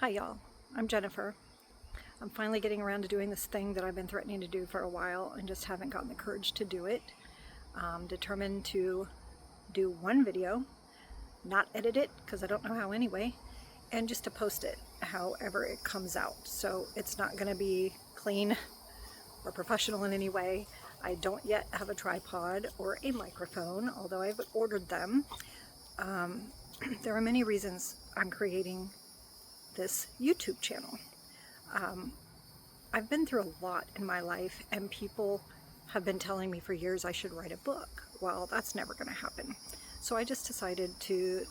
Hi y'all, I'm Jennifer. I'm finally getting around to doing this thing that I've been threatening to do for a while and just haven't gotten the courage to do it. I'm determined to do one video, not edit it because I don't know how anyway, and just to post it however it comes out. So it's not going to be clean or professional in any way. I don't yet have a tripod or a microphone, although I've ordered them. There are many reasons I'm creating this YouTube channel. I've been through a lot in my life, and people have been telling me for years I should write a book. Well, that's never going to happen. So I just decided to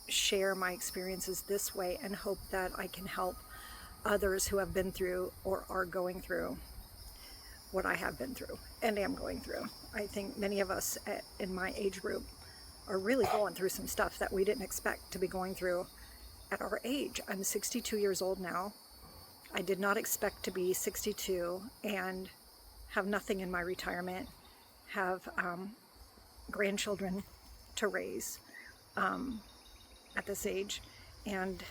share my experiences this way and hope that I can help others who have been through or are going through what I have been through and am going through. I think many of us in my age group are really going through some stuff that we didn't expect to be going through at our age. I'm 62 years old now. I did not expect to be 62 and have nothing in my retirement, have grandchildren to raise at this age, and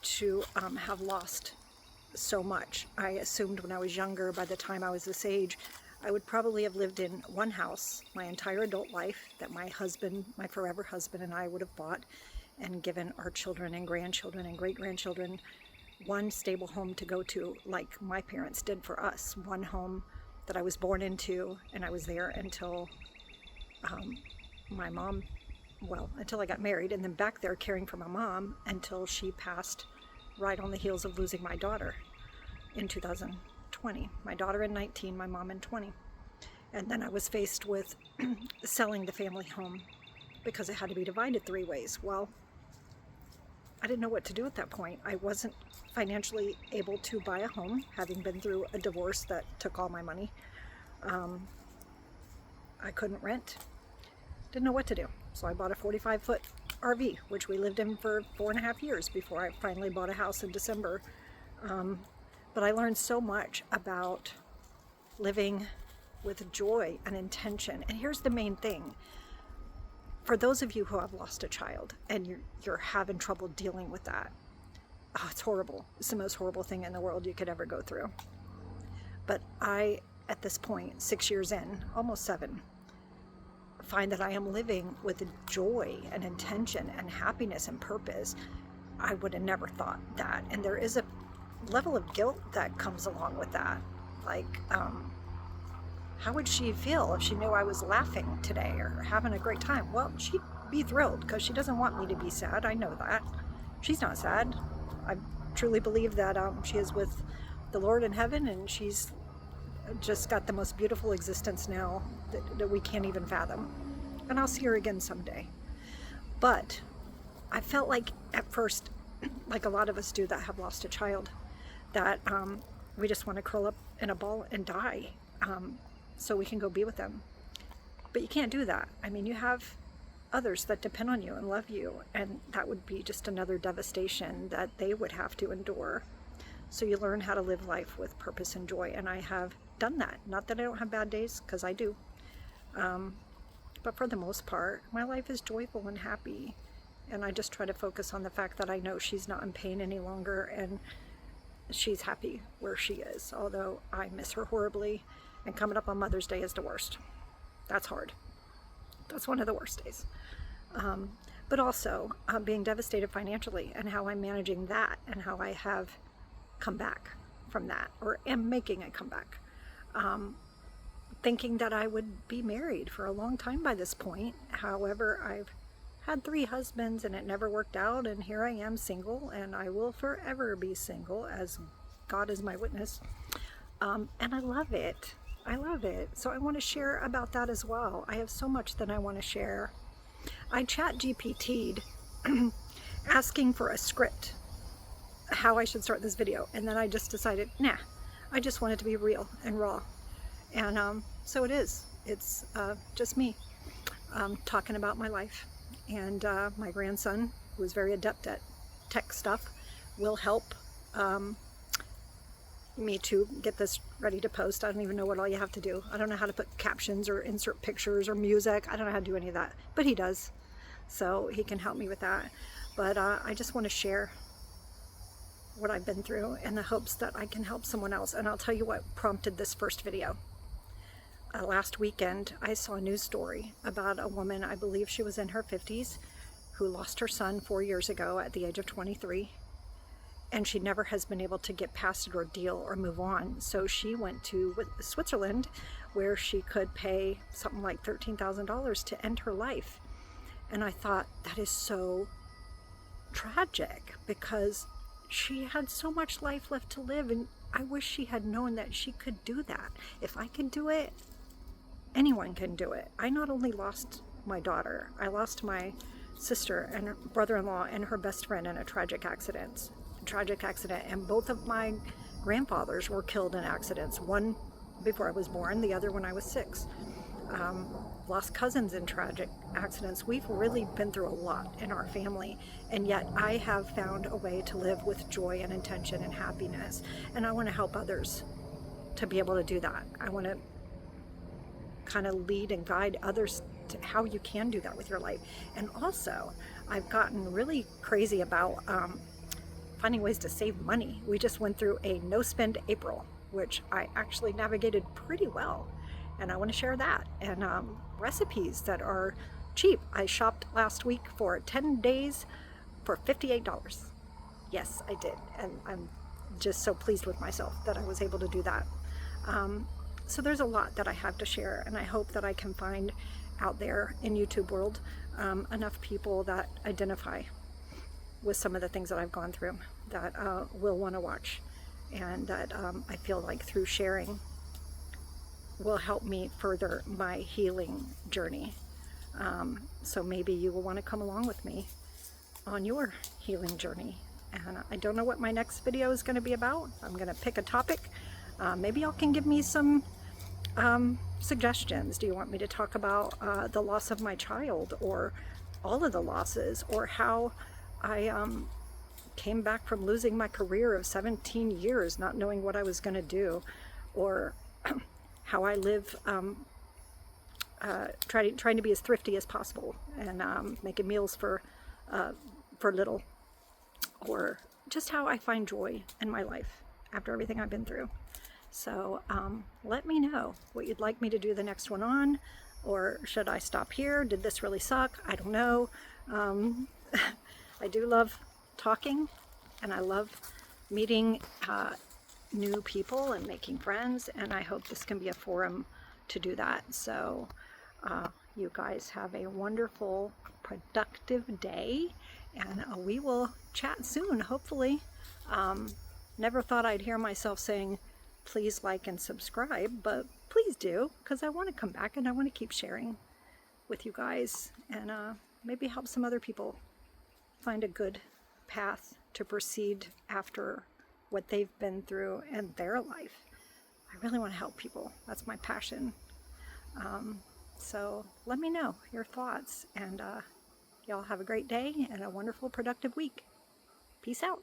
to have lost so much. I assumed when I was younger, by the time I was this age, I would probably have lived in one house my entire adult life that my husband, my forever husband, and I would have bought and given our children and grandchildren and great-grandchildren one stable home to go to, like my parents did for us. One home that I was born into, and I was there until my mom, well, until I got married, and then back there caring for my mom until she passed right on the heels of losing my daughter in 2020. My daughter in 19, my mom in 20. And then I was faced with selling the family home because it had to be divided three ways. Well, I didn't know what to do at that point. I wasn't financially able to buy a home, having been through a divorce that took all my money. I couldn't rent. Didn't know what to do. So I bought a 45-foot RV, which we lived in for 4.5 years before I finally bought a house in December. But I learned so much about living with joy and intention. And here's the main thing. For those of you who have lost a child and you're having trouble dealing with that, oh, it's horrible. It's the most horrible thing in the world you could ever go through. But I, at this point, 6 years in, almost 7, find that I am living with joy and intention and happiness and purpose. I would have never thought that. And there is a level of guilt that comes along with that. Like, how would she feel if she knew I was laughing today or having a great time? Well, she'd be thrilled because she doesn't want me to be sad. I know that. She's not sad. I truly believe that she is with the Lord in heaven, and she's just got the most beautiful existence now that we can't even fathom. And I'll see her again someday. But I felt like at first, like a lot of us do that have lost a child, that we just want to curl up in a ball and die. So we can go be with them. But you can't do that. I mean, you have others that depend on you and love you, and that would be just another devastation that they would have to endure. So you learn how to live life with purpose and joy, and I have done that. Not that I don't have bad days, because I do. But for the most part, my life is joyful and happy, and I just try to focus on the fact that I know she's not in pain any longer, and she's happy where she is, although I miss her horribly. And coming up on Mother's Day is the worst. That's hard. That's one of the worst days. But also being devastated financially, and how I'm managing that, and how I have come back from that, or am making a comeback. Thinking that I would be married for a long time by this point. However, I've had 3 husbands and it never worked out, and here I am single, and I will forever be single, as God is my witness. And I love it. I love it. So I want to share about that as well. I have so much that I want to share. I ChatGPT'd asking for a script, how I should start this video. And then I just decided, nah, I just want it to be real and raw. And so it is. It's just me talking about my life. And my grandson, who is very adept at tech stuff, will help me to get this ready to post. I don't even know what all you have to do. I don't know how to put captions or insert pictures or music. I don't know how to do any of that, but he does. So he can help me with that. But I just want to share what I've been through in the hopes that I can help someone else. And I'll tell you what prompted this first video. Last weekend, I saw a news story about a woman, I believe she was in her 50s, who lost her son 4 years ago at the age of 23. And she never has been able to get past an ordeal or move on. So she went to Switzerland, where she could pay something like $13,000 to end her life. And I thought, that is so tragic, because she had so much life left to live, and I wish she had known that she could do that. If I can do it, anyone can do it. I not only lost my daughter, I lost my sister and her brother-in-law and her best friend in a tragic accident, and both of my grandfathers were killed in accidents, one before I was born, the other when I was 6. Lost cousins in tragic accidents. We've really been through a lot in our family, and yet I have found a way to live with joy and intention and happiness, and I want to help others to be able to do that. I want to kind of lead and guide others to how you can do that with your life. And also, I've gotten really crazy about finding ways to save money. We just went through a no-spend April, which I actually navigated pretty well, and I want to share that, and recipes that are cheap. I shopped last week for 10 days for $58. Yes, I did, and I'm just so pleased with myself that I was able to do that. So there's a lot that I have to share, and I hope that I can find out there in YouTube world enough people that identify with some of the things that I've gone through, that will want to watch, and that I feel like through sharing will help me further my healing journey. So maybe you will want to come along with me on your healing journey. And I don't know what my next video is going to be about. I'm going to pick a topic. Maybe y'all can give me some suggestions. Do you want me to talk about the loss of my child, or all of the losses, or how I came back from losing my career of 17 years, not knowing what I was going to do, or how I live, trying to be as thrifty as possible, and making meals for little, or just how I find joy in my life after everything I've been through. So let me know what you'd like me to do the next one on, or should I stop here? Did this really suck? I don't know. I do love talking, and I love meeting new people and making friends, and I hope this can be a forum to do that. So you guys have a wonderful, productive day, and we will chat soon, hopefully. Never thought I'd hear myself saying, please like and subscribe, but please do, because I want to come back and I want to keep sharing with you guys, and maybe help some other people find a good path to proceed after what they've been through in their life. I really want to help people. That's my passion. So let me know your thoughts, and y'all have a great day and a wonderful, productive week. Peace out.